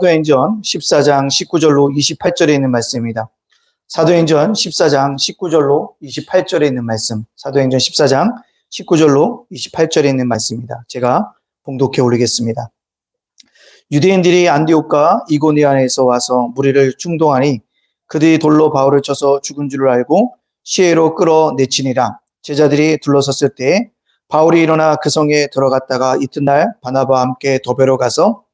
사도행전 14장 19절로 28절에 있는 말씀입니다. 사도행전 14장 19절로 28절에 있는 말씀. 사도행전 14장 19절로 28절에 있는 말씀입니다. 제가 봉독해 올리겠습니다. 유대인들이 안디옥과 이고니아에서 와서 무리를 충동하니 그들이 돌로 바울을 쳐서 죽은 줄을 알고 시외로 끌어내치니라. 제자들이 둘러섰을 때 바울이 일어나 그 성에 들어갔다가 이튿날 바나바와 함께 더베로 가서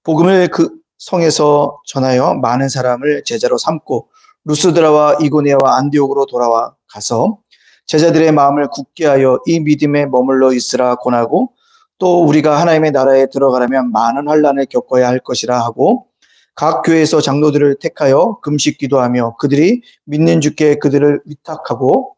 복음을 그 성에서 전하여 많은 사람을 제자로 삼고 루스드라와 이고니아와 안디옥으로 돌아와 가서 제자들의 마음을 굳게 하여 이 믿음에 머물러 있으라 권하고 또 우리가 하나님의 나라에 들어가려면 많은 환난을 겪어야 할 것이라 하고 각 교회에서 장로들을 택하여 금식 기도하며 그들이 믿는 주께 그들을 위탁하고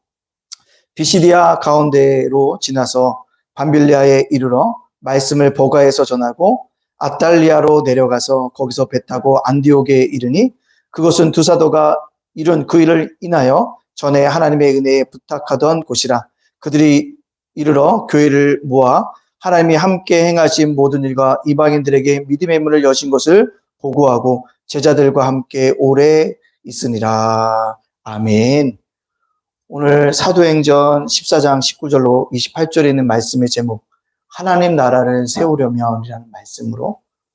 비시디아 가운데로 지나서 밤빌리아에 이르러 말씀을 버가에서 전하고 아탈리아로 내려가서 거기서 배 타고 안디옥에 이르니 그것은 두 사도가 이룬 그 일을 인하여 전에 하나님의 은혜에 부탁하던 곳이라. 그들이 이르러 교회를 모아 하나님이 함께 행하신 모든 일과 이방인들에게 믿음의 문을 여신 것을 보고하고 제자들과 함께 오래 있으니라. 아멘. 오늘 사도행전 14장 19절로 28절에 있는 말씀의 제목, 하나님 나라를 세우려면이라는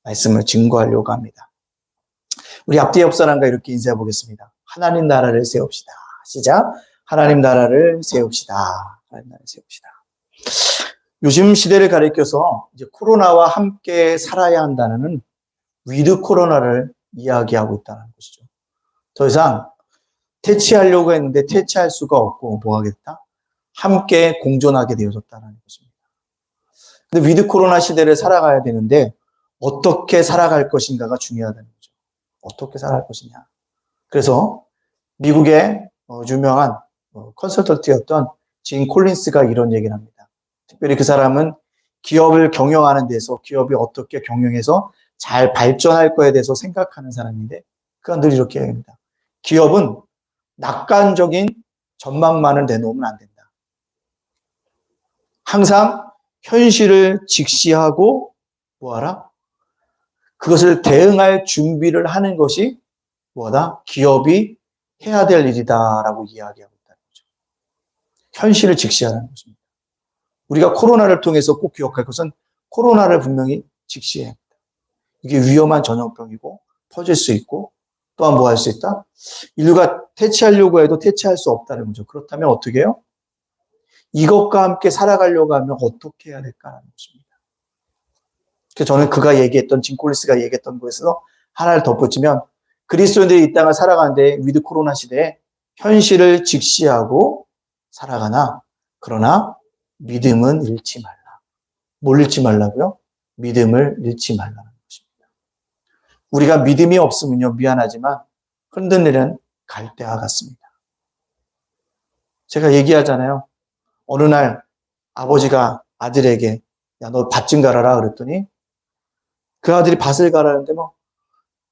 말씀을 증거하려고 합니다. 우리 앞뒤 옆 사람과 이렇게 인사해 보겠습니다. 하나님 나라를 세웁시다. 시작. 하나님 나라를 세웁시다. 하나님 나라를 세웁시다. 요즘 시대를 가리켜서 이제 코로나와 함께 살아야 한다는 위드 코로나를 이야기하고 있다는 것이죠. 더 이상 퇴치하려고 했는데 퇴치할 수가 없고 뭐 하겠다? 함께 공존하게 되어졌다는 것입니다. 근데 위드 코로나 시대를 살아가야 되는데 어떻게 살아갈 것인가가 중요하다는 거죠. 어떻게 살아갈 것이냐. 그래서 미국의 유명한 컨설턴트였던 진 콜린스가 이런 얘기를 합니다. 특별히 그 사람은 기업을 경영하는 데서 기업이 어떻게 경영해서 잘 발전할 거에 대해서 생각하는 사람인데 그가 늘 이렇게 얘기합니다. 기업은 낙관적인 전망만을 내놓으면 안 된다. 항상 현실을 직시하고 뭐하라? 그것을 대응할 준비를 하는 것이 뭐다? 기업이 해야 될 일이다라고 이야기하고 있다는 거죠. 현실을 직시하는 것입니다. 우리가 코로나를 통해서 꼭 기억할 것은 코로나를 분명히 직시해야 합니다. 이게 위험한 전염병이고 퍼질 수 있고 또한 뭐 할 수 있다? 인류가 퇴치하려고 해도 퇴치할 수 없다는 거죠. 그렇다면 어떻게 해요? 이것과 함께 살아가려고 하면 어떻게 해야 될까라는 것입니다. 그래서 저는 그가 얘기했던, 진 콜린스가 얘기했던 것에서 하나를 덧붙이면 그리스도인들이 이 땅을 살아가는데 위드 코로나 시대에 현실을 직시하고 살아가나 그러나 믿음은 잃지 말라. 뭘 잃지 말라고요? 믿음을 잃지 말라는 것입니다. 우리가 믿음이 없으면요, 미안하지만 흔들리는 갈대와 같습니다. 제가 얘기하잖아요. 어느 날 아버지가 아들에게 야, 너 밭 좀 갈아라 그랬더니 그 아들이 밭을 갈았는데 뭐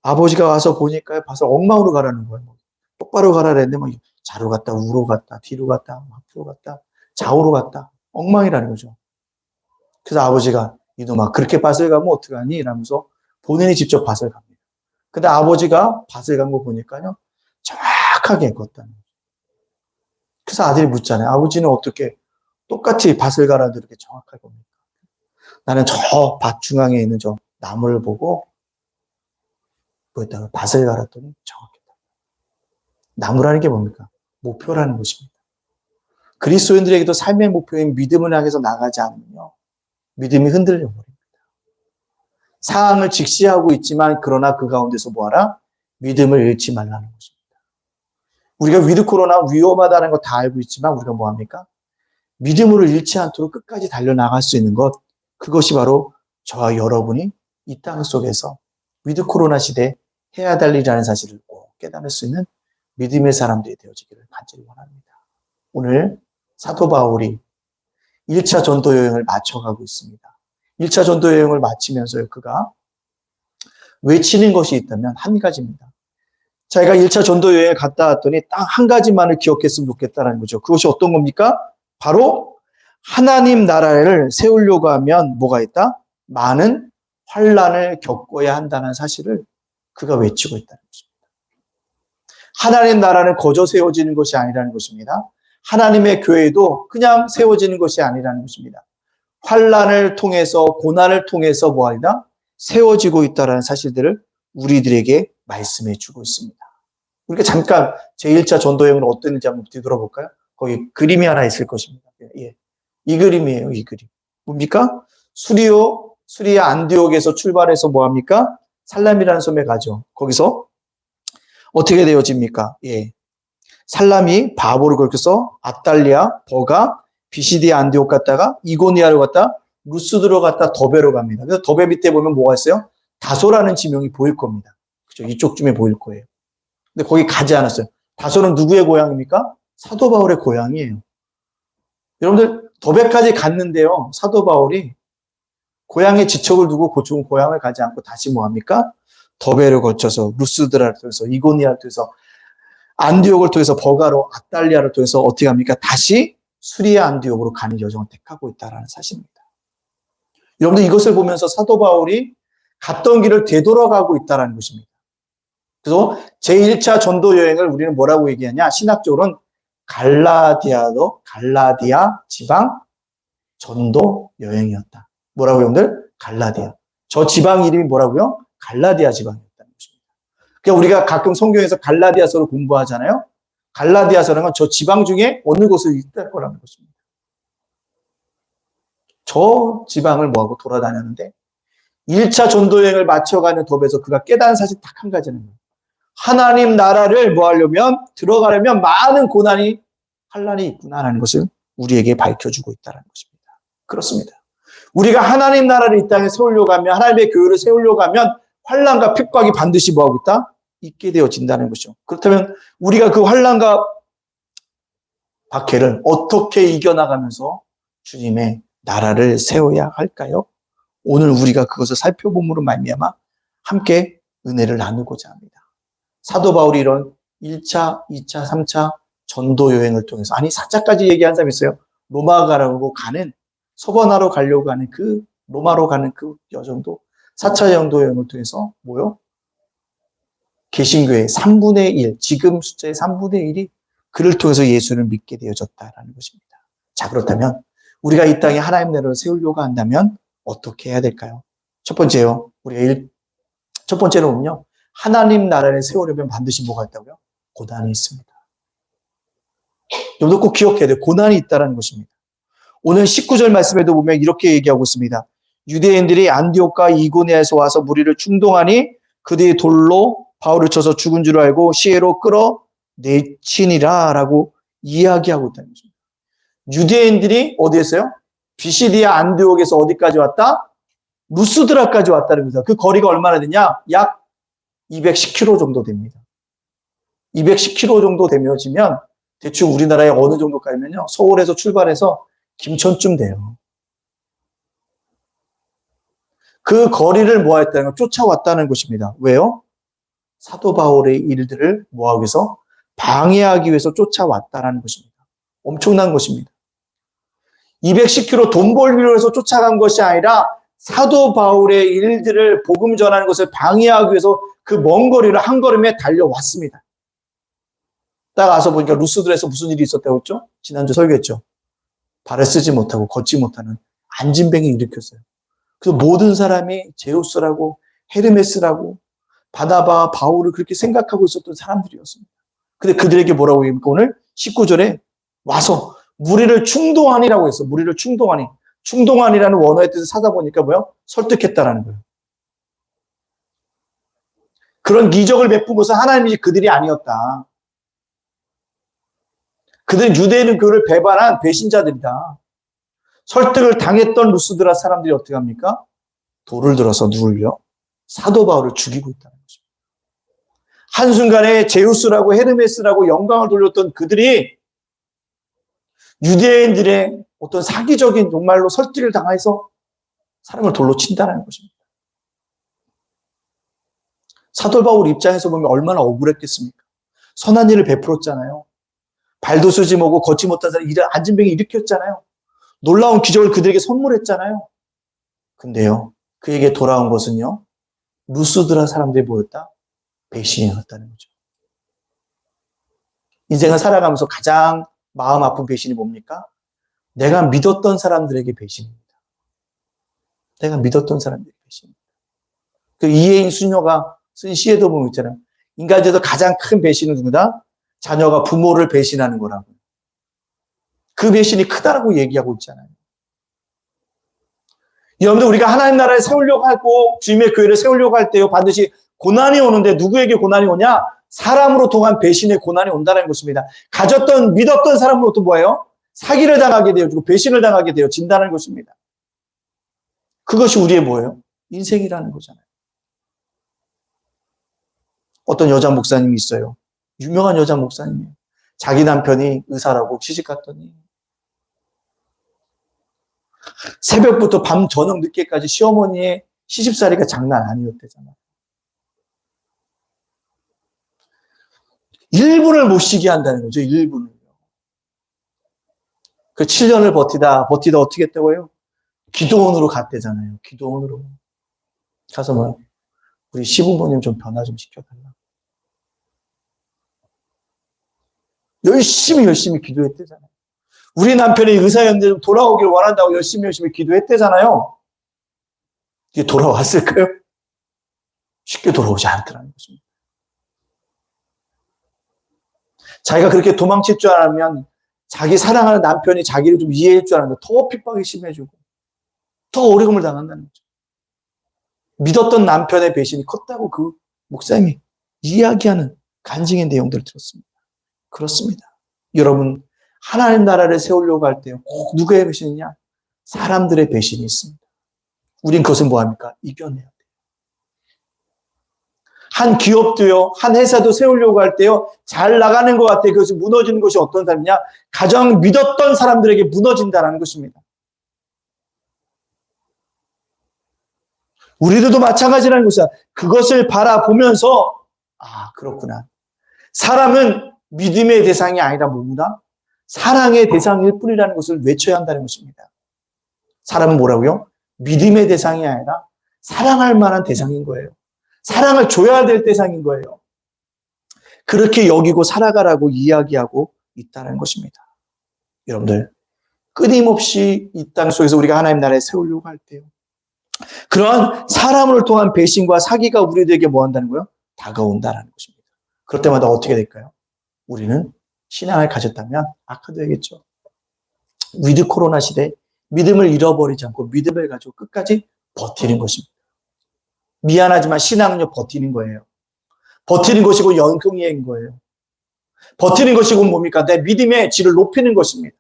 아버지가 와서 보니까 밭을 엉망으로 갈아는 거예요. 똑바로 갈아냈는데 뭐 좌로 갔다 우로 갔다 뒤로 갔다 앞으로 갔다 좌우로 갔다 엉망이라는 거죠. 그래서 아버지가 이놈아 그렇게 밭을 가면 어떡하니? 이러면서 본인이 직접 밭을 갑니다. 근데 아버지가 밭을 간 거 보니까요 정확하게 걷다는 거죠. 그래서 아들이 묻잖아요. 아버지는 어떻게 똑같이 밭을 갈아도 이렇게 정확할 겁니까? 나는 저 밭 중앙에 있는 저 나무를 보고 뭐였다가 밭을 갈았더니 정확했다. 나무라는 게 뭡니까? 목표라는 것입니다. 그리스도인들에게도 삶의 목표인 믿음을 향해서 나가지 않으면요. 믿음이 흔들려 버립니다. 상황을 직시하고 있지만 그러나 그 가운데서 뭐하라? 믿음을 잃지 말라는 것입니다. 우리가 위드 코로나 위험하다는 거 다 알고 있지만 우리가 뭐합니까? 믿음을 잃지 않도록 끝까지 달려나갈 수 있는 것, 그것이 바로 저와 여러분이 이 땅 속에서 위드 코로나 시대에 해야 될 일이라는 사실을 꼭 깨달을 수 있는 믿음의 사람들이 되어지기를 간절히 원합니다. 오늘 사도 바울이 1차 전도 여행을 마쳐가고 있습니다. 1차 전도 여행을 마치면서 그가 외치는 것이 있다면 한 가지입니다. 자기가 1차 전도 여행에 갔다 왔더니 딱 한 가지만을 기억했으면 좋겠다는 거죠. 그것이 어떤 겁니까? 바로 하나님 나라를 세우려고 하면 뭐가 있다? 많은 환난을 겪어야 한다는 사실을 그가 외치고 있다는 것입니다. 하나님 나라는 거저 세워지는 것이 아니라는 것입니다. 하나님의 교회도 그냥 세워지는 것이 아니라는 것입니다. 환난을 통해서 고난을 통해서 뭐하리라? 세워지고 있다는 사실들을 우리들에게 말씀해 주고 있습니다. 우리가 잠깐 제1차 전도여행은 어땠는지 한번 뒤돌아볼까요? 거기 그림이 하나 있을 것입니다. 예. 이 그림이에요. 이 그림. 뭡니까? 수리아 안디옥에서 출발해서 뭐합니까? 살람이라는 섬에 가죠. 거기서 어떻게 되어집니까? 예. 살람이 바보를 걸쳐서 아탈리아, 버가, 비시디아 안디옥 갔다가 이고니아로 갔다 루스드로 갔다 더베로 갑니다. 그래서 더베 밑에 보면 뭐가 있어요? 다소라는 지명이 보일 겁니다. 그죠? 이쪽쯤에 보일 거예요. 근데 거기 가지 않았어요. 다소는 누구의 고향입니까? 사도 바울의 고향이에요. 여러분들 더베까지 갔는데요. 사도 바울이 고향에 지척을 두고 고충 고향을 가지 않고 다시 뭐합니까? 더베를 거쳐서 루스드라를 통해서 이고니아를 통해서 안디옥을 통해서 버가로 아탈리아를 통해서 어떻게 합니까? 다시 수리아 안디옥으로 가는 여정을 택하고 있다는 사실입니다. 여러분들 이것을 보면서 사도 바울이 갔던 길을 되돌아가고 있다는 것입니다. 그래서 제1차 전도 여행을 우리는 뭐라고 얘기하냐? 신학적으로는 갈라디아 지방 전도 여행이었다. 뭐라고 여러분들? 갈라디아. 저 지방 이름이 뭐라고요? 갈라디아 지방이었다는 것입니다. 그러니까 우리가 가끔 성경에서 갈라디아서를 공부하잖아요. 갈라디아서라는 건 저 지방 중에 어느 곳을 있을 거라는 것입니다. 저 지방을 뭐하고 돌아다녔는데 1차 전도여행을 마쳐가는 도에서 그가 깨달은 사실 딱 한 가지는 거예요. 하나님 나라를 뭐 하려면 들어가려면 많은 고난이 환난이 있구나라는 것을 우리에게 밝혀주고 있다는 것입니다. 그렇습니다. 우리가 하나님 나라를 이 땅에 세우려고 하면 하나님의 교회를 세우려고 하면 환난과 핍박이 반드시 뭐하고 있다? 있게 되어진다는 것이죠. 그렇다면 우리가 그 환난과 박해를 어떻게 이겨나가면서 주님의 나라를 세워야 할까요? 오늘 우리가 그것을 살펴봄으로 말미암아 함께 은혜를 나누고자 합니다. 사도 바울이 이런 1차, 2차, 3차 전도 여행을 통해서, 아니 4차까지 얘기한 사람이 있어요. 로마 가라고 가는, 서번하러 가려고 하는 그 로마로 가는 그 여정도 4차 전도 여행을 통해서 뭐요? 개신교의 3분의 1, 지금 숫자의 3분의 1이 그를 통해서 예수를 믿게 되어졌다라는 것입니다. 자, 그렇다면 우리가 이 땅에 하나님 나라를 세우려고 한다면 어떻게 해야 될까요? 첫 번째요. 첫 번째로는요. 하나님 나라를 세우려면 반드시 뭐가 있다고요? 고난이 있습니다. 여러분도 꼭 기억해야 돼요. 고난이 있다는 것입니다. 오늘 19절 말씀에도 보면 이렇게 얘기하고 있습니다. 유대인들이 안디옥과 이고니아에서 와서 무리를 충동하니 그들이 돌로 바울을 쳐서 죽은 줄 알고 시해로 끌어내치니라 라고 이야기하고 있다는 것입니다. 유대인들이 어디에서요? 비시디아 안디옥에서 어디까지 왔다? 루스드라까지 왔다는 겁니다. 그 거리가 얼마나 되냐? 약 210km 정도 됩니다. 210km 정도 되면 대충 우리나라에 어느 정도 가면요. 서울에서 출발해서 김천쯤 돼요. 그 거리를 뭐했다는 걸 쫓아왔다는 것입니다. 왜요? 사도 바울의 일들을 뭐하기 위해서? 방해하기 위해서 쫓아왔다는 것입니다. 엄청난 것입니다. 210km 돈 벌기로 해서 쫓아간 것이 아니라 사도 바울의 일들을 복음 전하는 것을 방해하기 위해서 그 먼 거리를 한 걸음에 달려왔습니다. 딱 와서 보니까 루스드에서 무슨 일이 있었다고 했죠? 지난주 설교했죠. 발을 쓰지 못하고 걷지 못하는 안진뱅이 일으켰어요. 그래서 모든 사람이 제우스라고 헤르메스라고 바나바, 바울을 그렇게 생각하고 있었던 사람들이었습니다. 근데 그들에게 뭐라고 얘기합니까? 오늘 19절에 와서 무리를 충동하니라고 했어. 무리를 충동하니. 충동하니라는 원어의 뜻을 찾아보니까 뭐요? 설득했다라는 거예요. 그런 기적을 베푼 것은 하나님이지 그들이 아니었다. 그들은 유대인은 그를 배반한 배신자들이다. 설득을 당했던 루스드라 사람들이 어떻게 합니까? 돌을 들어서 누굴요? 사도 바울을 죽이고 있다는 것입니다. 한순간에 제우스라고 헤르메스라고 영광을 돌렸던 그들이 유대인들의 어떤 사기적인 정말로 설득을 당해서 사람을 돌로 친다는 것입니다. 사도 바울 입장에서 보면 얼마나 억울했겠습니까? 선한 일을 베풀었잖아요. 발도 쓰지 못하고 걷지 못한 사람 안진뱅이 일으켰잖아요. 놀라운 기적을 그들에게 선물했잖아요. 근데요, 그에게 돌아온 것은요, 루스드라 사람들이 뭐였다? 배신이었다는 거죠. 인생을 살아가면서 가장 마음 아픈 배신이 뭡니까? 내가 믿었던 사람들에게 배신입니다. 내가 믿었던 사람들에게 배신입니다. 그 이혜인 수녀가 쓴 시에도 보면 있잖아요. 인간에서 가장 큰 배신은 누구다? 자녀가 부모를 배신하는 거라고. 그 배신이 크다라고 얘기하고 있잖아요. 여러분들 우리가 하나님 나라를 세우려고 하고 주님의 교회를 세우려고 할 때요 반드시 고난이 오는데 누구에게 고난이 오냐? 사람으로 통한 배신의 고난이 온다는 것입니다. 가졌던 믿었던 사람으로부터 뭐예요? 사기를 당하게 되어지고 배신을 당하게 되어진다는 것입니다. 그것이 우리의 뭐예요? 인생이라는 거잖아요. 어떤 여자 목사님이 있어요. 유명한 여자 목사님이에요. 자기 남편이 의사라고 시집 갔더니 새벽부터 밤 저녁 늦게까지 시어머니의 시집살이가 장난 아니었대잖아요. 1분을 못 쉬게 한다는 거죠. 1분을. 그 7년을 버티다 어떻게 했다고요? 기도원으로 갔대잖아요. 기도원으로. 가서 뭐 우리 시부모님 좀 변화 좀 시켜달라. 열심히 기도했대잖아요. 우리 남편이 의사였는데 좀 돌아오길 원한다고 열심히 기도했대잖아요. 이게 돌아왔을까요? 쉽게 돌아오지 않더라는 것입니다. 자기가 그렇게 도망칠 줄 알면 자기 사랑하는 남편이 자기를 좀 이해할 줄 알았는데 더 핍박이 심해지고 더 어려움을 당한다는 거죠. 믿었던 남편의 배신이 컸다고 그 목사님이 이야기하는 간증의 내용들을 들었습니다. 그렇습니다. 여러분 하나님 나라를 세우려고 할 때 꼭 누구의 배신이냐? 사람들의 배신이 있습니다. 우린 그것을 뭐합니까? 이겨내야 돼요. 한 기업도요, 한 회사도 세우려고 할 때요, 잘 나가는 것 같아요. 그것이 무너지는 것이 어떤 사람이냐? 가장 믿었던 사람들에게 무너진다는 것입니다. 우리들도 마찬가지라는 것이야. 그것을 바라보면서, 아, 그렇구나. 사람은 믿음의 대상이 아니라 뭡니다? 사랑의 대상일 뿐이라는 것을 외쳐야 한다는 것입니다. 사람은 뭐라고요? 믿음의 대상이 아니라 사랑할 만한 대상인 거예요. 사랑을 줘야 될 대상인 거예요. 그렇게 여기고 살아가라고 이야기하고 있다는 것입니다. 여러분들, 끊임없이 이 땅 속에서 우리가 하나님 나라에 세우려고 할 때요. 그러한 사람을 통한 배신과 사기가 우리들에게 뭐 한다는 거예요? 다가온다는 것입니다. 그럴 때마다 어떻게 될까요? 우리는 신앙을 가졌다면 아까도 얘기했죠. 위드 코로나 시대에 믿음을 잃어버리지 않고 믿음을 가지고 끝까지 버티는 것입니다. 미안하지만 신앙은요 버티는 거예요. 버티는 것이고 연경인 거예요. 버티는 것이고 뭡니까? 내 믿음의 질을 높이는 것입니다.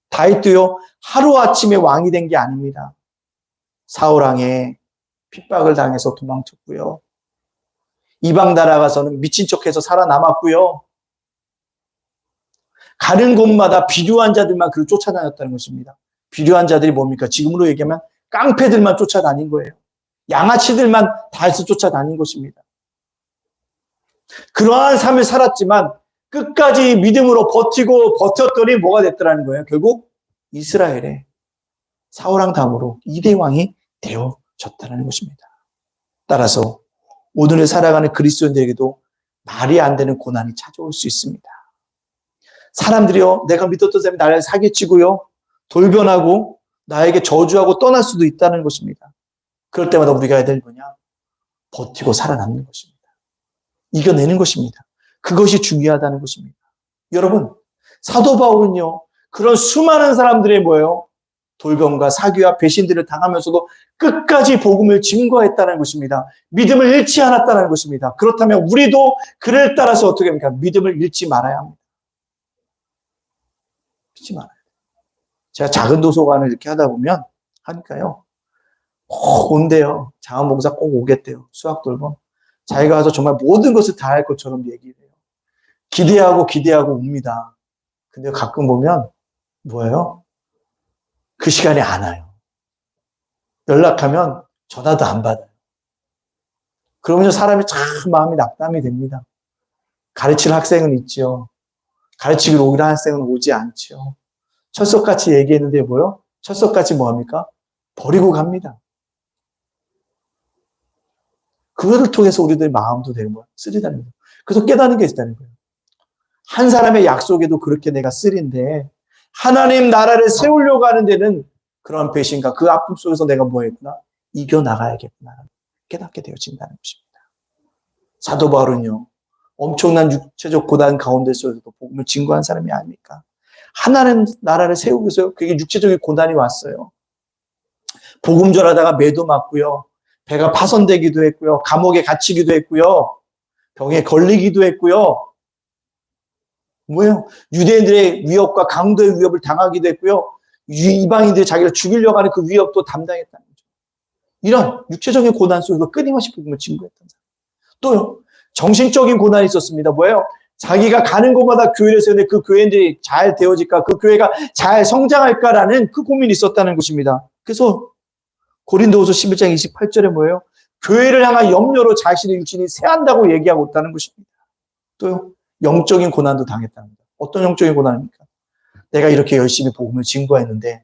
다윗도요 하루아침에 왕이 된 게 아닙니다. 사울왕에 핍박을 당해서 도망쳤고요. 이방 나라 가서는 미친 척해서 살아남았고요. 가는 곳마다 비류한 자들만 그를 쫓아다녔다는 것입니다. 비류한 자들이 뭡니까? 지금으로 얘기하면 깡패들만 쫓아다닌 거예요. 양아치들만 다해서 쫓아다닌 것입니다. 그러한 삶을 살았지만 끝까지 믿음으로 버텼더니 뭐가 됐더라는 거예요. 결국 이스라엘의 사울왕 다음으로 2대 왕이 되어졌다는 것입니다. 따라서 오늘을 살아가는 그리스도인들에게도 말이 안 되는 고난이 찾아올 수 있습니다. 사람들이요, 내가 믿었던 사람이 나를 사기치고요, 돌변하고 나에게 저주하고 떠날 수도 있다는 것입니다. 그럴 때마다 우리가 해야 될 거냐? 버티고 살아남는 것입니다. 이겨내는 것입니다. 그것이 중요하다는 것입니다. 여러분, 사도 바울은요, 그런 수많은 사람들의 뭐예요? 돌변과 사기와 배신들을 당하면서도 끝까지 복음을 증거했다는 것입니다. 믿음을 잃지 않았다는 것입니다. 그렇다면 우리도 그를 따라서 어떻게 합니까? 믿음을 잃지 말아야 합니다. 잊지 말아요. 제가 작은 도서관을 이렇게 하다 보면 하니까요. 꼭 온대요. 장원 목사 꼭 오겠대요. 수학 돌봄. 자기가 와서 정말 모든 것을 다 할 것처럼 얘기를 해요. 기대하고 옵니다. 근데 가끔 보면 뭐예요? 그 시간에 안 와요. 연락하면 전화도 안 받아요. 그러면서 사람이 참 마음이 낙담이 됩니다. 가르칠 학생은 있죠. 가르치기로 오기로 한 학생은 오지 않죠. 철석같이 얘기했는데 뭐요? 철석같이 뭐합니까? 버리고 갑니다. 그거를 통해서 우리들의 마음도 되는 거야. 쓰리다는 거예요. 그래서 깨닫는 게 있다는 거예요. 한 사람의 약속에도 그렇게 내가 쓰린데 하나님 나라를 세우려고 하는 데는 그런 배신과 그 아픔 속에서 내가 뭐 했구나? 이겨나가야겠구나. 깨닫게 되어진다는 것입니다. 사도 바울은요. 엄청난 육체적 고난 가운데 속에서도 복음을 증거한 사람이 아닙니까? 하나님 나라를 세우기 위해서 그게 육체적인 고난이 왔어요. 복음 전하다가 매도 맞고요. 배가 파손되기도 했고요. 감옥에 갇히기도 했고요. 병에 걸리기도 했고요. 뭐예요? 유대인들의 위협과 강도의 위협을 당하기도 했고요. 이방인들이 자기를 죽이려고 하는 그 위협도 담당했다는 거죠. 이런 육체적인 고난 속에서 끊임없이 복음을 증거했던 사람. 또요. 정신적인 고난이 있었습니다. 뭐예요? 자기가 가는 곳마다 교회를 세우는데 그 교회들이 잘 되어질까, 그 교회가 잘 성장할까라는 그 고민이 있었다는 것입니다. 그래서 고린도후서 11장 28절에 뭐예요? 교회를 향한 염려로 자신의 육신이 쇠한다고 얘기하고 있다는 것입니다. 또요, 영적인 고난도 당했다는 거예요. 어떤 영적인 고난입니까? 내가 이렇게 열심히 복음을 증거했는데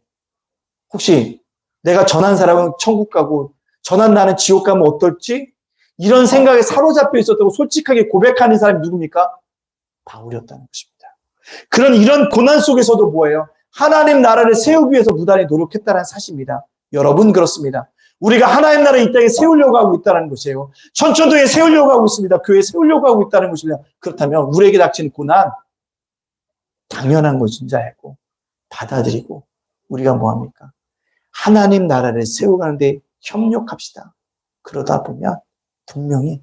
혹시 내가 전한 사람은 천국 가고 전한 나는 지옥 가면 어떨지? 이런 생각에 사로잡혀 있었다고 솔직하게 고백하는 사람이 누굽니까? 바울이었다는 것입니다. 이런 고난 속에서도 뭐예요? 하나님 나라를 세우기 위해서 무단히 노력했다는 사실입니다. 여러분 그렇습니다. 우리가 하나님 나라를 이 땅에 세우려고 하고 있다는 것이에요. 천천도에 세우려고 하고 있습니다. 교회에 세우려고 하고 있다는 것입니다. 그렇다면 우리에게 닥친 고난 당연한 것인 줄 알고 받아들이고 우리가 뭐합니까? 하나님 나라를 세워가는데 협력합시다. 그러다 보면 분명히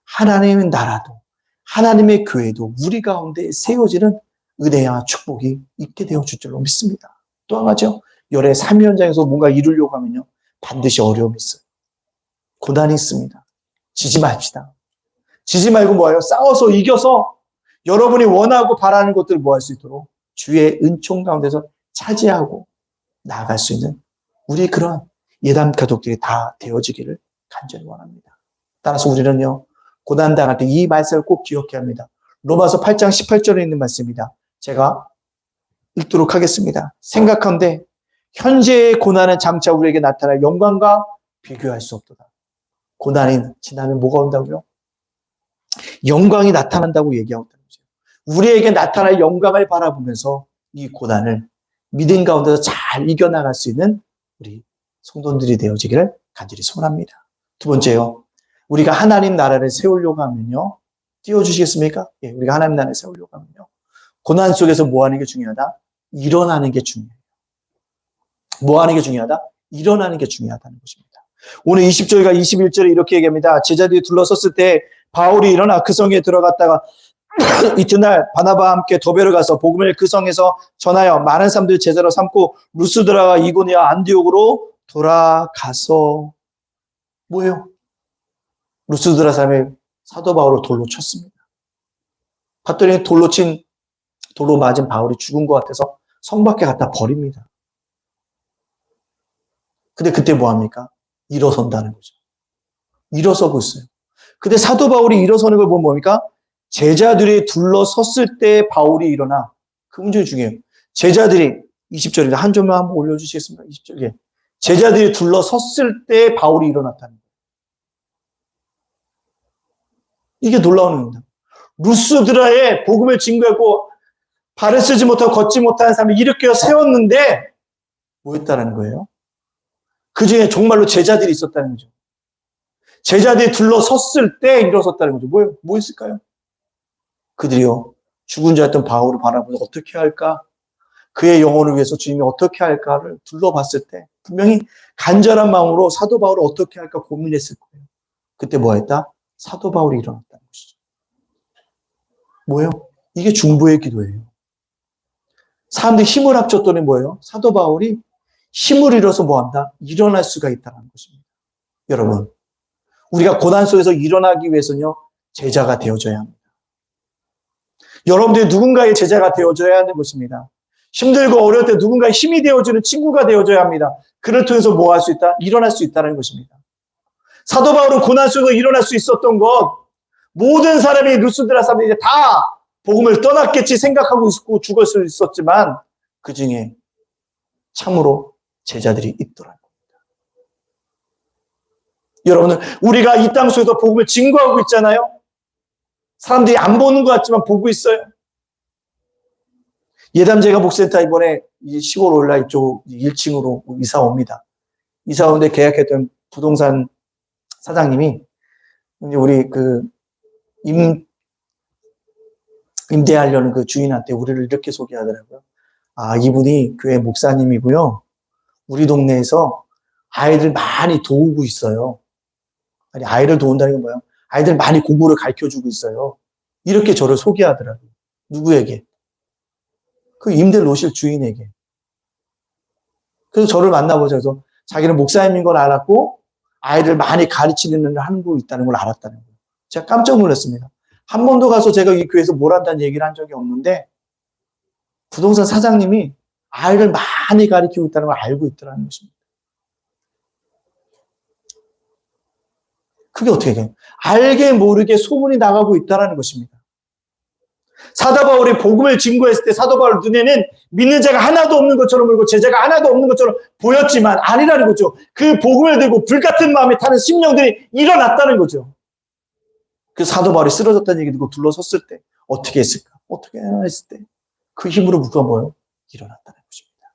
하나님의 나라도 하나님의 교회도 우리 가운데 세워지는 은혜와 축복이 있게 되어줄 줄로 믿습니다. 또 한 가지요. 열의 3위 현장에서 뭔가 이루려고 하면요. 반드시 어려움이 있어요. 고난이 있습니다. 지지 맙시다. 지지 말고 뭐예요? 싸워서 이겨서 여러분이 원하고 바라는 것들을 뭐 할 수 있도록 주의 은총 가운데서 차지하고 나아갈 수 있는 우리 그런 예담 가족들이 다 되어지기를 간절히 원합니다. 따라서 우리는요. 고난당할 때 이 말씀을 꼭 기억해야 합니다. 로마서 8장 18절에 있는 말씀입니다. 제가 읽도록 하겠습니다. 생각한데 현재의 고난은 장차 우리에게 나타날 영광과 비교할 수 없도다. 고난이 지나면 뭐가 온다고요? 영광이 나타난다고 얘기하고 있다는 거죠. 우리에게 나타날 영광을 바라보면서 이 고난을 믿음 가운데서 잘 이겨나갈 수 있는 우리 성도들이 되어지기를 간절히 소원합니다. 두 번째요. 우리가 하나님 나라를 세우려고 하면요. 띄워주시겠습니까? 예, 우리가 하나님 나라를 세우려고 하면요. 고난 속에서 뭐 하는 게 중요하다? 일어나는 게 중요해요. 뭐 하는 게 중요하다? 일어나는 게 중요하다는 것입니다. 오늘 20절과 21절에 이렇게 얘기합니다. 제자들이 둘러섰을 때 바울이 일어나 그 성에 들어갔다가 이튿날 바나바와 함께 더베를 가서 복음을 그 성에서 전하여 많은 사람들을 제자로 삼고 루스드라와 이고니와 안디옥으로 돌아가서 뭐예요? 루스드라 사람이 사도 바울을 돌로 쳤습니다. 봤더니 돌로 맞은 바울이 죽은 것 같아서 성 밖에 갖다 버립니다. 근데 그때 뭐합니까? 일어선다는 거죠. 일어서고 있어요. 근데 사도 바울이 일어서는 걸 보면 뭡니까? 제자들이 둘러섰을 때 바울이 일어나. 그 문제 중요해요. 제자들이 20절입니다. 한 점만 한번 올려주시겠습니까? 20절에. 제자들이 둘러섰을 때 바울이 일어났다는 거예요. 이게 놀라운 겁니다. 루스드라에 복음을 증거하고 발을 쓰지 못하고 걷지 못하는 사람을 일으켜 세웠는데 뭐 했다는 거예요? 그 중에 정말로 제자들이 있었다는 거죠. 제자들이 둘러섰을 때 일어섰다는 거죠. 뭐예요? 뭐 있을까요? 그들이요. 죽은 자였던 바울을 바라보면서 어떻게 할까? 그의 영혼을 위해서 주님이 어떻게 할까를 둘러봤을 때 분명히 간절한 마음으로 사도 바울을 어떻게 할까 고민했을 거예요. 그때 뭐 했다? 사도 바울이 일어났다는 것이죠. 뭐예요? 이게 중보의 기도예요. 사람들이 힘을 합쳤더니 뭐예요? 사도 바울이 힘을 잃어서 뭐한다? 일어날 수가 있다는 것입니다. 여러분, 우리가 고난 속에서 일어나기 위해서는요, 제자가 되어줘야 합니다. 여러분들이 누군가의 제자가 되어줘야 하는 것입니다. 힘들고 어려울 때 누군가의 힘이 되어주는 친구가 되어줘야 합니다. 그를 통해서 뭐 할 수 있다? 일어날 수 있다는 것입니다. 사도 바울은 고난 속에서 일어날 수 있었던 것, 모든 사람이 루스드라 사람들이 다 복음을 떠났겠지 생각하고 있었고 죽을 수 있었지만 그 중에 참으로 제자들이 있더라고요. 여러분들, 우리가 이 땅 속에서 복음을 증거하고 있잖아요. 사람들이 안 보는 것 같지만 보고 있어요. 예담제가 목센터 이번에 시골 올라 이쪽 1층으로 이사 옵니다. 이사 오는데 계약했던 부동산 사장님이 이제 우리 임대하려는 그 주인한테 우리를 이렇게 소개하더라고요. 아, 이분이 교회 목사님이고요. 우리 동네에서 아이들 많이 도우고 있어요. 아니, 아이를 도운다는 건 뭐예요? 아이들 많이 공부를 가르쳐주고 있어요. 이렇게 저를 소개하더라고요. 누구에게? 그 임대를 놓으실 주인에게. 그래서 저를 만나보자. 그래서 자기는 목사님인 걸 알았고 아이들 많이 가르치는 일을 하는 거 있다는 걸 알았다는 거예요. 제가 깜짝 놀랐습니다. 한 번도 가서 제가 이 교회에서 뭘 한다는 얘기를 한 적이 없는데 부동산 사장님이 아이를 많이 가르치고 있다는 걸 알고 있더라는 것입니다. 그게 어떻게 돼요? 알게 모르게 소문이 나가고 있다는 것입니다. 사도 바울이 복음을 증거했을 때 사도 바울 눈에는 믿는 자가 하나도 없는 것처럼 보이고 제자가 하나도 없는 것처럼 보였지만 아니라는 거죠. 그 복음을 들고 불같은 마음에 타는 심령들이 일어났다는 거죠. 그 사도 바울이 쓰러졌다는 얘기 듣고 둘러섰을 때 어떻게 했을까? 어떻게 했을 때 그 힘으로 누가 뭐요? 일어났다는 것입니다.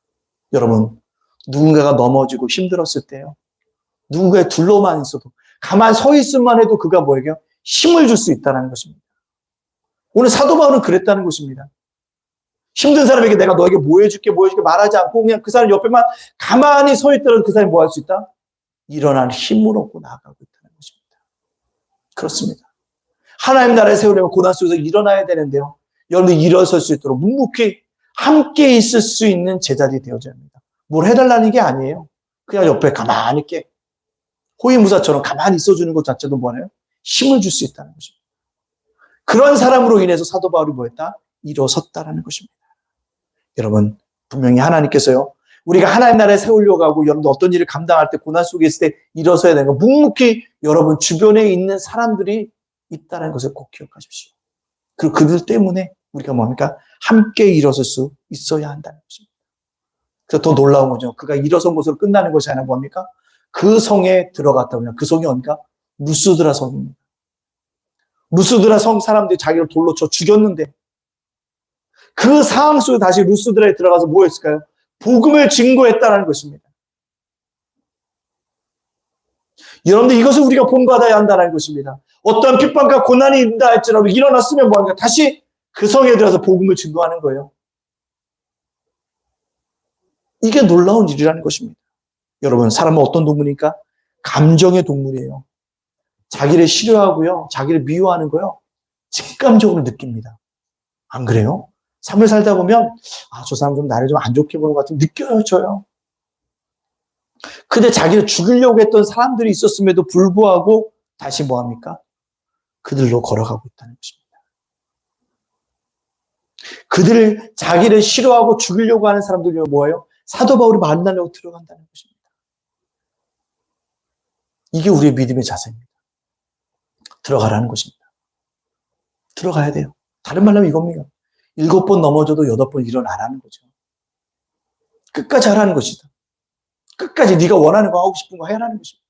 여러분, 누군가가 넘어지고 힘들었을 때요. 누군가의 둘러만 있어도 가만 서 있음만 해도 그가 뭐예요? 힘을 줄 수 있다는 것입니다. 오늘 사도 바울은 그랬다는 것입니다. 힘든 사람에게 내가 너에게 뭐 해줄게 말하지 않고 그냥 그 사람 옆에만 가만히 서 있더라도 그 사람이 뭐 할 수 있다? 일어나는 힘을 얻고 나아가고 있다는 것입니다. 그렇습니다. 하나님 나라를 세우려면 고난 속에서 일어나야 되는데요. 여러분들 일어설 수 있도록 묵묵히 함께 있을 수 있는 제자들이 되어져야 합니다. 뭘 해달라는 게 아니에요. 그냥 옆에 가만히 있게 호위무사처럼 가만히 있어주는 것 자체도 뭐예요? 힘을 줄 수 있다는 것입니다. 그런 사람으로 인해서 사도 바울이 뭐했다? 일어섰다라는 것입니다. 여러분, 분명히 하나님께서요, 우리가 하나님 나라에 세우려고 하고 여러분들 어떤 일을 감당할 때 고난 속에 있을 때 일어서야 되는 거 묵묵히 여러분 주변에 있는 사람들이 있다는 것을 꼭 기억하십시오. 그리고 그들 때문에 우리가 뭡니까? 함께 일어설 수 있어야 한다는 것입니다. 그래서 더 놀라운 거죠. 그가 일어선 것으로 끝나는 것이 아니라 뭡니까? 그 성에 들어갔다 보면 그 성이 뭡니까? 루스드라 성입니다. 루스드라 성 사람들이 자기를 돌로 쳐 죽였는데 그 상황 속에 다시 루스드라에 들어가서 뭐 했을까요? 복음을 증거했다는 것입니다. 여러분들 이것을 우리가 본받아야 한다는 것입니다. 어떤 핍박과 고난이 있다 할지라도 일어났으면 뭐합니까? 다시 그 성에 들어가서 복음을 증거하는 거예요. 이게 놀라운 일이라는 것입니다. 여러분, 사람은 어떤 동물입니까? 감정의 동물이에요. 자기를 싫어하고요, 자기를 미워하는 거요, 직감적으로 느낍니다. 안 그래요? 삶을 살다 보면 아, 저 사람 좀 나를 좀 안 좋게 보는 것 같으면 느껴져요. 근데 자기를 죽이려고 했던 사람들이 있었음에도 불구하고 다시 뭐합니까? 그들로 걸어가고 있다는 것입니다. 그들을 자기를 싫어하고 죽이려고 하는 사람들이 뭐예요? 사도 바울이 만나려고 들어간다는 것입니다. 이게 우리의 믿음의 자세입니다. 들어가라는 것입니다. 들어가야 돼요. 다른 말로 하면 이겁니다. 7번 넘어져도 8번 일어나라는 거죠. 끝까지 하라는 것이다. 끝까지 네가 원하는 거 하고 싶은 거 해라는 것입니다.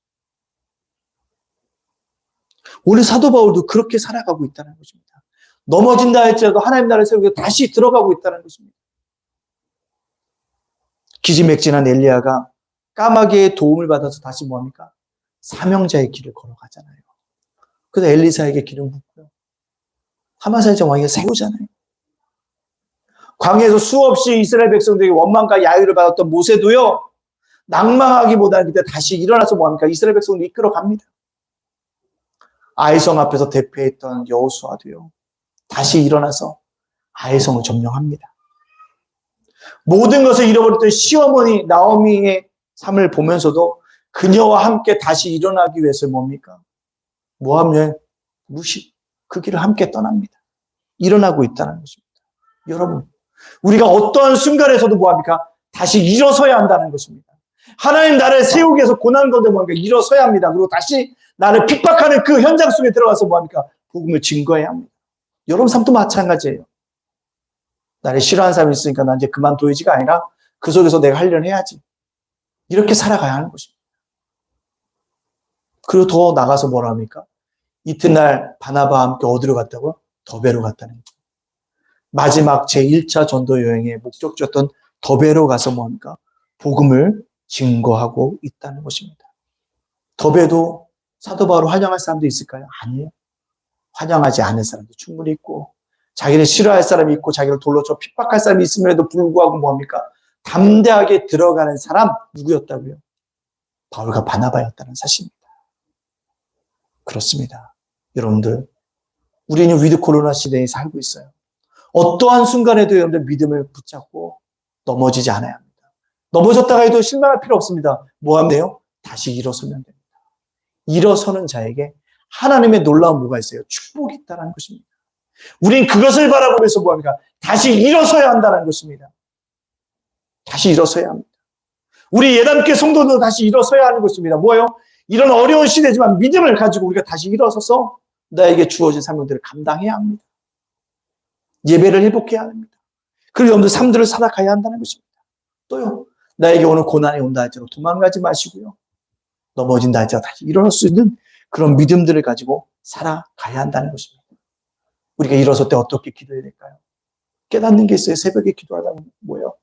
오늘 사도 바울도 그렇게 살아가고 있다는 것입니다. 넘어진다 할지라도 하나님 나라를 세우고 다시 들어가고 있다는 것입니다. 기지맥진한 엘리야가 까마귀의 도움을 받아서 다시 뭐합니까? 사명자의 길을 걸어가잖아요. 그래서 엘리사에게 기름 붓고요. 하마살자 왕에게 세우잖아요. 광야에서 수없이 이스라엘 백성들에게 원망과 야유를 받았던 모세도요, 낭망하기보다는 그때 다시 일어나서 뭐합니까? 이스라엘 백성을 이끌어 갑니다. 아이성 앞에서 대표했던 여호수아도요, 다시 일어나서 아이성을 점령합니다. 모든 것을 잃어버렸던 시어머니 나오미의 삶을 보면서도 그녀와 함께 다시 일어나기 위해서 뭡니까? 모함여행, 무시, 그 길을 함께 떠납니다. 일어나고 있다는 것입니다. 여러분, 우리가 어떠한 순간에서도 뭐합니까? 다시 일어서야 한다는 것입니다. 하나님 나라를 세우기 위해서 고난 가운데 뭐합니까? 일어서야 합니다. 그리고 다시 나를 핍박하는 그 현장 속에 들어가서 뭐합니까? 복음을 증거해야 합니다. 여러분 삶도 마찬가지예요. 나를 싫어하는 사람이 있으니까 나 이제 그만둬야지가 아니라 그 속에서 내가 할 일을 해야지. 이렇게 살아가야 하는 것입니다. 그리고 더 나가서 뭐라 합니까? 이튿날 바나바와 함께 어디로 갔다고요? 더베로 갔다는 거죠. 마지막 제1차 전도 여행의 목적지였던 더베로 가서 뭡니까? 복음을 증거하고 있다는 것입니다. 더베도 사도 바울을 환영할 사람도 있을까요? 아니에요. 환영하지 않을 사람도 충분히 있고, 자기를 싫어할 사람이 있고, 자기를 돌로 쳐 핍박할 사람이 있음에도 불구하고 뭡니까? 담대하게 들어가는 사람 누구였다고요? 바울과 바나바였다는 사실입니다. 그렇습니다. 여러분들, 우리는 위드 코로나 시대에 살고 있어요. 어떠한 순간에도 여러분들 믿음을 붙잡고 넘어지지 않아야 합니다. 넘어졌다가 해도 실망할 필요 없습니다. 뭐 하면 돼요? 다시 일어서면 됩니다. 일어서는 자에게 하나님의 놀라운 뭐가 있어요? 축복이 있다는 것입니다. 우린 그것을 바라보면서 뭐합니까? 다시 일어서야 한다는 것입니다. 다시 일어서야 합니다. 우리 예담교회 성도도 다시 일어서야 하는 것입니다. 뭐예요? 이런 어려운 시대지만 믿음을 가지고 우리가 다시 일어서서 나에게 주어진 사명들을 감당해야 합니다. 예배를 회복해야 합니다. 그리고 여러분들 삶들을 살아가야 한다는 것입니다. 또요, 나에게 오늘 고난이 온다 할지라도 도망가지 마시고요. 넘어진다 할지라도 다시 일어날 수 있는 그런 믿음들을 가지고 살아가야 한다는 것입니다. 우리가 일어설 때 어떻게 기도해야 될까요? 깨닫는 게 있어요. 새벽에 기도하다 보면 뭐예요?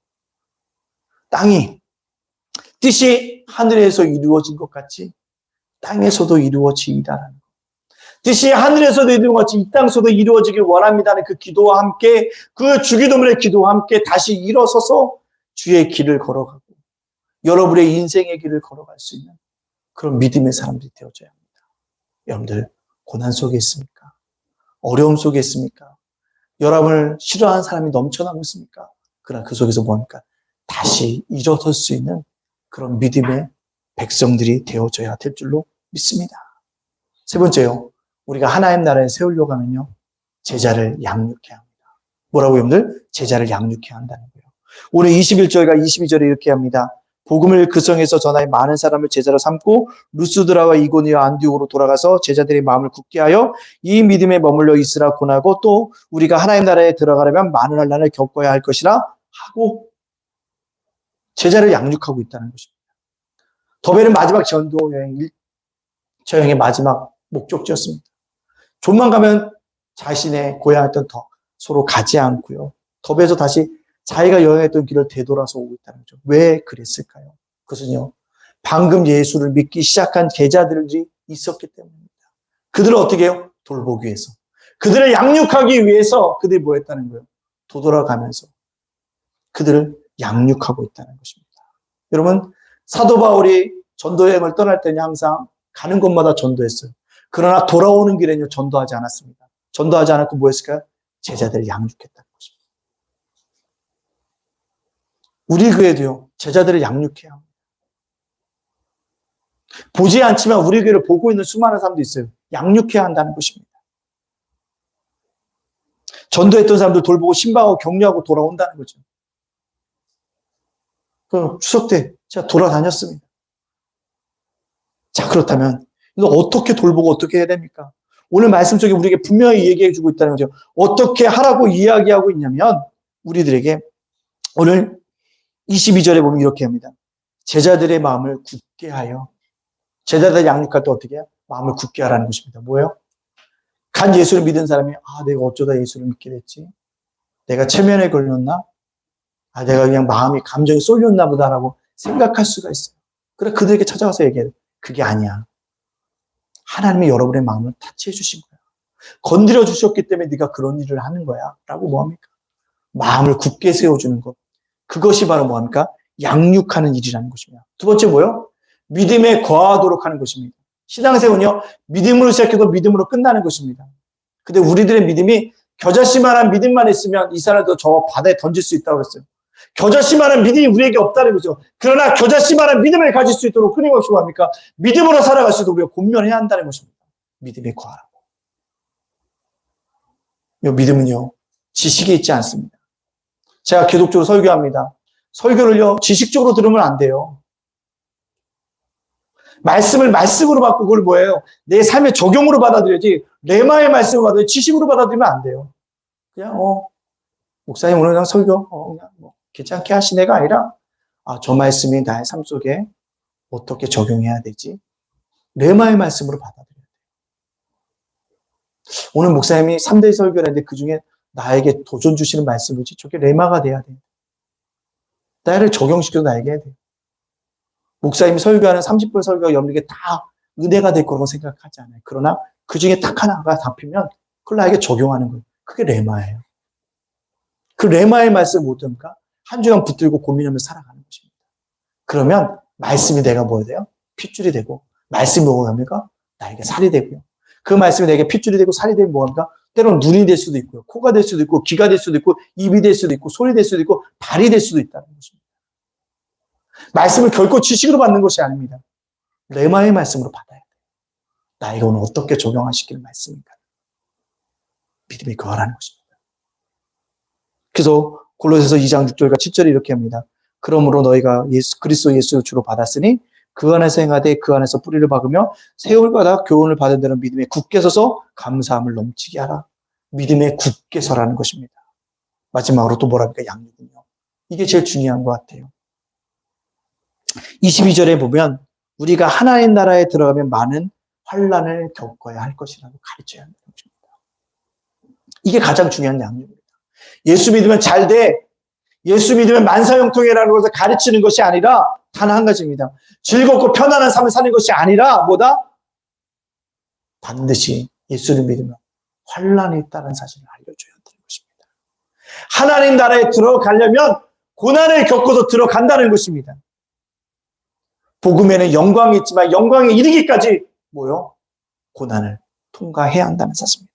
땅이 뜻이 하늘에서 이루어진 것 같이 땅에서도 이루어지이다라는 것. 뜻이 하늘에서도 이루어진 것 같이 이 땅에서도 이루어지길 원합니다는 그 기도와 함께, 그 주기도문의 기도와 함께 다시 일어서서 주의 길을 걸어가고 여러분의 인생의 길을 걸어갈 수 있는 그런 믿음의 사람들이 되어져야 합니다. 여러분들 고난 속에 있습니까? 어려움 속에 있습니까? 여러분을 싫어하는 사람이 넘쳐나고 있습니까? 그러나 그 속에서 뭡니까? 다시 일어설 수 있는 그런 믿음의 백성들이 되어져야 될 줄로 믿습니다. 세 번째요. 우리가 하나님 나라에 세우려고 하면요. 제자를 양육해야 합니다. 뭐라고 여러분들? 제자를 양육해야 한다는 거예요. 오늘 21절과 22절에 이렇게 합니다. 복음을 그 성에서 전하여 많은 사람을 제자로 삼고 루스드라와 이고니와 안디옥으로 돌아가서 제자들의 마음을 굳게 하여 이 믿음에 머물러 있으라 권하고, 또 우리가 하나님 나라에 들어가려면 많은 환난을 겪어야 할 것이라 하고 제자를 양육하고 있다는 것입니다. 더베는 마지막 전도 여행, 1차 여행의 마지막 목적지였습니다. 좀만 가면 자신의 고향했던 서로 가지 않고요. 더베에서 다시 자기가 여행했던 길을 되돌아서 오고 있다는 거죠. 왜 그랬을까요? 그것은요, 방금 예수를 믿기 시작한 제자들이 있었기 때문입니다. 그들을 어떻게 해요? 돌보기 위해서. 그들을 양육하기 위해서 그들이 뭐 했다는 거예요? 도돌아가면서 그들을 양육하고 있다는 것입니다. 여러분, 사도 바울이 전도여행을 떠날 때는 항상 가는 곳마다 전도했어요. 그러나 돌아오는 길에는 전도하지 않았습니다. 전도하지 않았고 뭐 했을까요? 제자들을 양육했다는 것입니다. 우리 교회도요, 제자들을 양육해야 합니다. 보지 않지만 우리 교회를 보고 있는 수많은 사람도 있어요. 양육해야 한다는 것입니다. 전도했던 사람들 돌보고 신방하고 격려하고 돌아온다는 거죠. 그 추석 때 제가 돌아다녔습니다. 자, 그렇다면 이거 어떻게 돌보고 어떻게 해야 됩니까? 오늘 말씀 속에 우리에게 분명히 얘기해 주고 있다는 거죠. 어떻게 하라고 이야기하고 있냐면 우리들에게 오늘 22절에 보면 이렇게 합니다. 제자들의 마음을 굳게 하여, 제자들 양육할 때 어떻게 해요? 마음을 굳게 하라는 것입니다. 뭐예요? 간 예수를 믿은 사람이 내가 어쩌다 예수를 믿게 됐지? 내가 체면에 걸렸나? 내가 그냥 마음이 감정이 쏠렸나 보다라고 생각할 수가 있어요. 그래 그들에게 찾아가서 얘기해요. 그게 아니야. 하나님이 여러분의 마음을 타치해 주신 거야. 건드려 주셨기 때문에 네가 그런 일을 하는 거야. 라고 뭐합니까? 마음을 굳게 세워주는 것. 그것이 바로 뭐합니까? 양육하는 일이라는 것입니다. 두 번째 뭐요? 믿음에 거하도록 하는 것입니다. 신앙생활은요, 믿음으로 시작해도 믿음으로 끝나는 것입니다. 근데 우리들의 믿음이 겨자씨만한 믿음만 있으면 이 사람도 저 바다에 던질 수 있다고 했어요. 겨자씨만한 믿음이 우리에게 없다는 거죠. 그러나 겨자씨만한 믿음을 가질 수 있도록 끊임없이 뭐합니까? 믿음으로 살아갈 수 있도록 우리가 권면해야 한다는 것입니다. 믿음에 거하라고. 이 믿음은요, 지식에 있지 않습니다. 제가 계속적으로 설교합니다. 설교를요, 지식적으로 들으면 안 돼요. 말씀을 말씀으로 받고 그걸 뭐예요? 내 삶의 적용으로 받아들여야지, 레마의 말씀을 받아들여 지식으로 받아들이면 안 돼요. 그냥 목사님 오늘 그냥 설교 그냥 괜찮게 하신 애가 아니라 저 말씀이 나의 삶 속에 어떻게 적용해야 되지? 레마의 말씀으로 받아들여야 돼요. 오늘 목사님이 3대 설교를 했는데 그 중에 나에게 도전 주시는 말씀이지 저게 레마가 돼야 돼요. 나를 적용시켜서 나에게 해야 돼요. 목사님이 설교하는 30분 설교가 여러분에게 다 은혜가 될 거라고 생각하지 않아요. 그러나 그 중에 딱 하나가 잡히면 그걸 나에게 적용하는 거예요. 그게 레마예요. 그 레마의 말씀 못 들으니까 한 주간 붙들고 고민하며 살아가는 것입니다. 그러면 말씀이 내가 뭐야 돼요? 핏줄이 되고, 말씀이 뭐가 합니까? 나에게 살이 되고요. 그 말씀이 내게 핏줄이 되고 살이 되면 뭐합니까? 때로는 눈이 될 수도 있고요. 코가 될 수도 있고, 귀가 될 수도 있고, 입이 될 수도 있고, 손이 될 수도 있고, 발이 될 수도 있다는 것입니다. 말씀을 결코 지식으로 받는 것이 아닙니다. 레마의 말씀으로 받아야 돼요. 나에게 오늘 어떻게 적용하시길 말씀인가? 믿음이 거하라는 것입니다. 그래서 골로새서 2장 6절과 7절이 이렇게 합니다. 그러므로 너희가 그리스도 예수를 주로 받았으니 그 안에서 행하되 그 안에서 뿌리를 박으며 세월마다 교훈을 받은 데는 믿음에 굳게 서서 감사함을 넘치게 하라. 믿음에 굳게 서라는 것입니다. 마지막으로 또 뭐랍니까? 양육은요. 이게 제일 중요한 것 같아요. 22절에 보면 우리가 하나님 나라에 들어가면 많은 환난을 겪어야 할 것이라고 가르쳐야 하는 것입니다. 이게 가장 중요한 양육입니다. 예수 믿으면 잘 돼. 예수 믿으면 만사형통이라는 것을 가르치는 것이 아니라 단 한 가지입니다. 즐겁고 편안한 삶을 사는 것이 아니라 뭐다? 반드시 예수를 믿으면 환난이 있다는 사실을 알려줘야 하는 것입니다. 하나님 나라에 들어가려면 고난을 겪어서 들어간다는 것입니다. 복음에는 영광이 있지만 영광에 이르기까지 뭐요? 고난을 통과해야 한다는 사실입니다.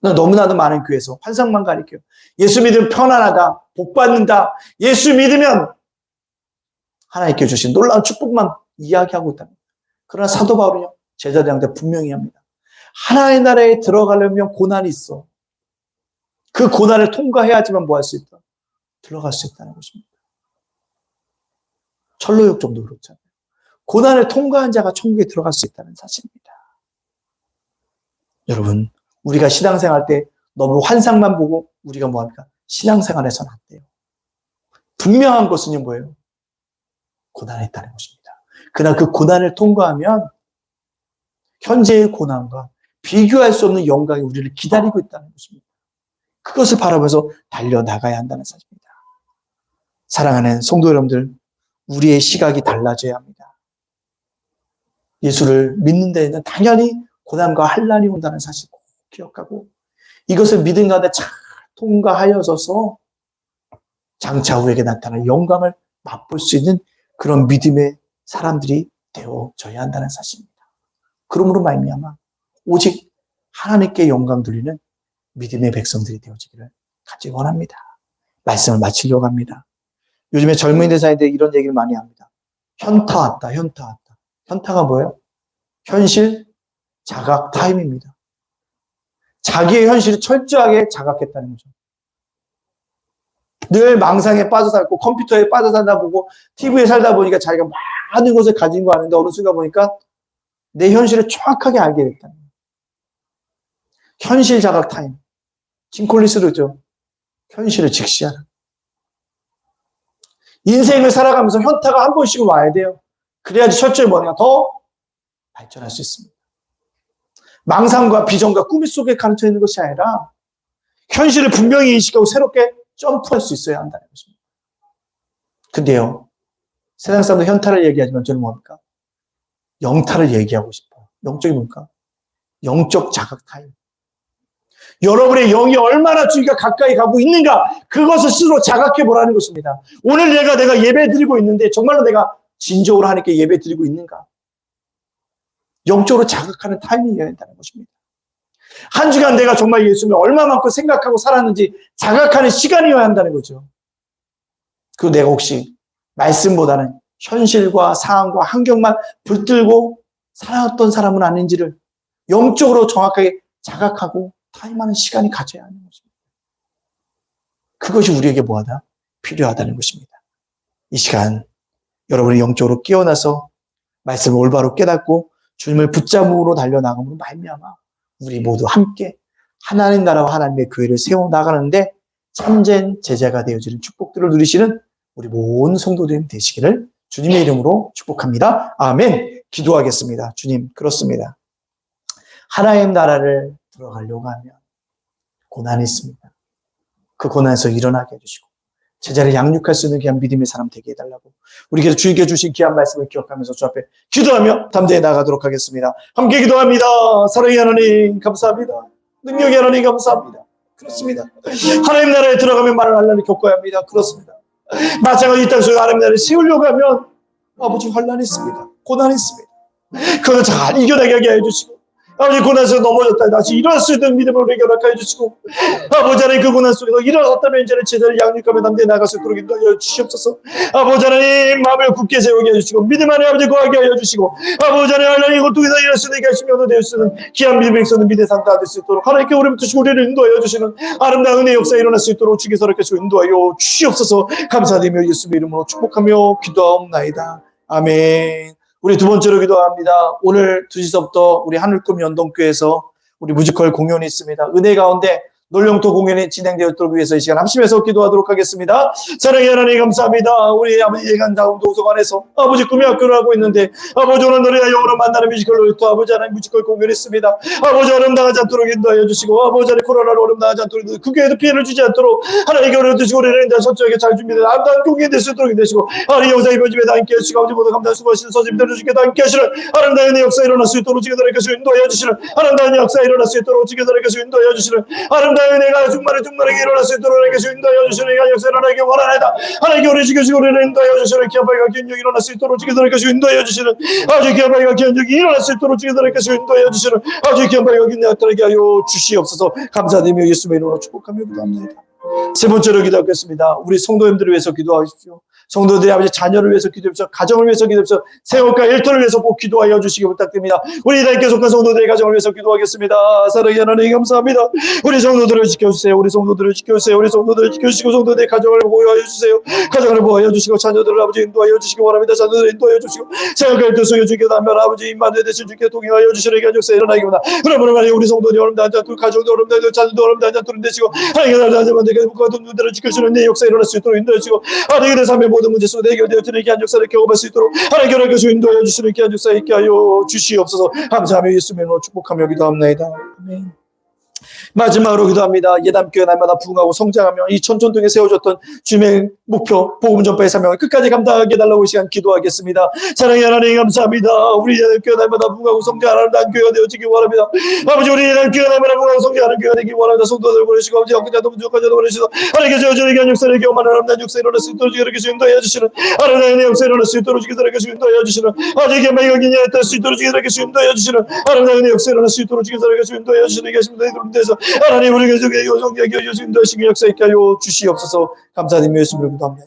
너무나도 많은 교회에서 환상만 가리켜요. 예수 믿으면 편안하다, 복받는다. 예수 믿으면 하나님께 주신 놀라운 축복만 이야기하고 있다. 그러나 사도 바울은요, 제자들한테 분명히 합니다. 하나님의 나라에 들어가려면 고난이 있어. 그 고난을 통과해야지만 뭐 할 수 있다? 들어갈 수 있다는 것입니다. 철로역정도 그렇잖아요. 고난을 통과한 자가 천국에 들어갈 수 있다는 사실입니다. 여러분, 우리가 신앙생활 때 너무 환상만 보고 우리가 뭐합니까? 신앙생활에서는 안 돼요. 분명한 것은 뭐예요? 고난이 있다는 것입니다. 그러나 그 고난을 통과하면 현재의 고난과 비교할 수 없는 영광이 우리를 기다리고 있다는 것입니다. 그것을 바라보면서 달려나가야 한다는 사실입니다. 사랑하는 성도 여러분들, 우리의 시각이 달라져야 합니다. 예수를 믿는 데에는 당연히 고난과 환난이 온다는 사실 꼭 기억하고 이것을 믿음 가운데 잘 통과하여서서 장차 우리에게 나타날 영광을 맛볼 수 있는 그런 믿음의 사람들이 되어져야 한다는 사실입니다. 그러므로 말미암아 오직 하나님께 영광 돌리는 믿음의 백성들이 되어지기를 간절히 원합니다. 말씀을 마치려고 합니다. 요즘에 젊은이들 사이에 이런 얘기를 많이 합니다. 현타 왔다, 현타 왔다. 현타가 뭐예요? 현실 자각 타임입니다. 자기의 현실을 철저하게 자각했다는 거죠. 늘 망상에 빠져 살고 컴퓨터에 빠져 살다 보고 TV에 살다 보니까 자기가 많은 것을 가진 거 아는데 어느 순간 보니까 내 현실을 정확하게 알게 됐다는 거예요. 현실 자각 타임. 징콜리스로죠. 현실을 직시하라. 인생을 살아가면서 현타가 한 번씩은 와야 돼요. 그래야지 철저히 뭐냐 더 발전할 수 있습니다. 망상과 비전과 꿈 속에 가르쳐 있는 것이 아니라 현실을 분명히 인식하고 새롭게 점프할 수 있어야 한다는 것입니다. 근데요, 세상 사람들 현타를 얘기하지만 저는 뭡니까? 영타를 얘기하고 싶어요. 영적이 뭡니까? 영적 자각 타임. 여러분의 영이 얼마나 주님과 가까이 가고 있는가 그것을 스스로 자각해 보라는 것입니다. 오늘 내가 예배 드리고 있는데 정말로 내가 진정으로 하나님께 예배 드리고 있는가? 영적으로 자각하는 타이밍이어야 한다는 것입니다. 한 주간 내가 정말 예수님을 얼마만큼 생각하고 살았는지 자각하는 시간이어야 한다는 거죠. 그리고 내가 혹시 말씀보다는 현실과 상황과 환경만 붙들고 살아왔던 사람은 아닌지를 영적으로 정확하게 자각하고 타임하는 시간이 가져야 하는 것입니다. 그것이 우리에게 뭐하다? 필요하다는 것입니다. 이 시간 여러분이 영적으로 깨어나서 말씀을 올바로 깨닫고 주님을 붙잡음으로 달려나감으로 말미암아 우리 모두 함께 하나님 나라와 하나님의 교회를 세워나가는데 참된 제자가 되어지는 축복들을 누리시는 우리 모든 성도들이 되시기를 주님의 이름으로 축복합니다. 아멘. 기도하겠습니다. 주님, 그렇습니다. 하나님 나라를 들어가려고 하면 고난이 있습니다. 그 고난에서 일어나게 해주시고 제자를 양육할 수 있는 귀한 믿음의 사람 되게 해달라고 우리께서 주님께 주신 귀한 말씀을 기억하면서 주 앞에 기도하며 담대히 나가도록 하겠습니다. 함께 기도합니다. 사랑의 하나님 감사합니다. 능력의 하나님 감사합니다. 그렇습니다. 하나님 나라에 들어가면 많은 환난을 겪어야 합니다. 그렇습니다. 마찬가지로 이 땅 속에 하나님 나라를 세우려고 하면 아버지 환난이 있습니다. 고난이 있습니다. 그걸 잘 이겨내게 하게 해주시고 아버지 고난에서 넘어졌다 다시 일어날 수 있는 믿음으로 우리에게 허락하여 주시고 아버지 하나님 그 고난 속에서 일어났다면 이제는 제자를 양육하며 남대에 나갈 수 있도록 인도하여 주시옵소서. 아버지 하나님 마음을 굳게 세우게 해주시고 믿음 안에 아버지 거하게 하여 주시고 아버지 하나님 고통에서 일어날 수 있는 하시면도 될 수 있는 귀한 믿음의 백성은 믿음의 상태가 될 수 있도록 하나님께 오래부터 주시고 우리를 인도하여 주시는 아름다운 은혜의 역사에 일어날 수 있도록 주께서 이렇게 인도하여 주시옵소서. 감사드리며 예수님의 이름으로 축복하며 기도하옵나이다. 아멘. 우리 두 번째로 기도합니다. 오늘 2시서부터 우리 하늘꿈 연동교회에서 우리 뮤지컬 공연이 있습니다. 은혜 가운데 놀령토 공연이 진행되었도록 위해서 이 시간 합심해서 기도하도록 하겠습니다. 사랑의 하나님 감사합니다. 우리 아버지 예간 다운 도서관에서 아버지 꿈의 학교를 하고 있는데 아버지 오늘 너희와 영으로 만나는 뮤지컬로 또 아버지 하나님 뮤지컬 공연이 있습니다. 아버지 얼음 당하지 않도록 인도하여 주시고 아버지 하나님 코로나로 얼음 당하지 않도록 그 교회도 피해를 주지 않도록 하나님 교회를 드시고 우리는 이제 서쪽에 잘 준비된 아름다운 공연이 될 수 있도록 되시고 하나님 영상의 편집에 다 함께 해주시고 아버지 모두 감당 수고하시는 선생님들을 주께도 함께 하시는 아름다운 역사에 일어날 수 있도록 주께서 이렇게 인도하여 주시는 아름다운 역사에 일어날 수 있도록 주께서 이렇게 인도하여 주시는 아름다운 은혜가 중만에 일어날 수 있도록 하나님께 인도하여 주시는 이 역사에 일어나기 원하나이다. 하나님께 우리 지켜주시고 우리를 인도하여 주시는 기업발과 기업력이 일어날 수 있도록 주께서 이렇게 인도하여 주시는 아주 기업발과 기업력이 일어날 수 있도록 주께서 이렇게 인도하여 주시는 아주 기업발과 기업력이 나타나게 하여 주시옵소서. 감사드리며 예수님의 이름으로 축복하며 기도합니다. 세 번째로 기도하겠습니다. 우리 성도님들을 위해서 기도하십시오. 성도들의 아버지 자녀를 위해서 기도해주십시오. 가정을 위해서 기도해주십시오. 생업과 일터를 위해서 꼭 기도하여 주시기 부탁드립니다. 우리 하나님께 속한 성도들의 가정을 위해서 기도하겠습니다. 사랑의 하나님 감사합니다. 우리 성도들을 지켜주세요. 우리 성도들을 지켜주세요. 우리 성도들을 지켜주시고 성도들의 가정을 보호하여 주세요. 가정을 보호하여 주시고 자녀들을 아버지 인도하여 주시기 원합니다. 자녀들을 인도하여 주시고 생업과 일터 속에 주께 담면 아버지 임만에 대신 주께 동행하여 주시는 이 역사에 일어나기 원합니다. 그러므로 만약 우리 성도들이 어렵다 않도록 가정도 어렵다 않도록 자녀도 어렵다 않도록 되시고 하나님께 나라자만되게 묶어둔 눈들을 지켜주는 내 역사에 일어날 수 있도록 인도해 주시고 하나님께 내 삶의 모든 문제 속에 해결되어지는 귀한 역사를 경험할 수 있도록 하나님께 그것을 인도하여 주시는 귀한 역사에 있게 하여 주시옵소서. 감사하며 예수님의 이름으로 축복하며 기도합니다. 아멘. 마지막으로 기도합니다. 예담교회 날마다 부흥하고 성장하며 이 천천동에 세워졌던 주님의 목표 복음 전파의 사명을 끝까지 감당하게 해달라고 이 시간 기도하겠습니다. 사랑의 하나님 감사합니다. 우리 예담교회 날마다 부흥하고 성장하는 교회가 되어지기 원합니다. 아버지 우리 예담교회 날마다 부흥하고 성장하는 교회가 되기 원합니다. 성도들 보내시고 아버지 학교자도 무조건자도 보내시고 하나님께 세워지는 귀한 역사를 경험하는 아름다운 역사에 일어날 수 있도록 이렇게 인도하여 주시는 아름다운 역사에 일어날 수 있도록 이렇게 인도하여 주시는 아주 이렇게 여기냐 될 수 있도록 이렇게 인도하여 주시는 아름다운 역사에 일어날 수 있도록 이렇게 인도하여 주시는 계십니다. 이들에서 하나님 우리에게 요성하게 요즘 인도하시는 역사 있게 하여 주시옵소서. 감사드리며 예수님을 기도합니다.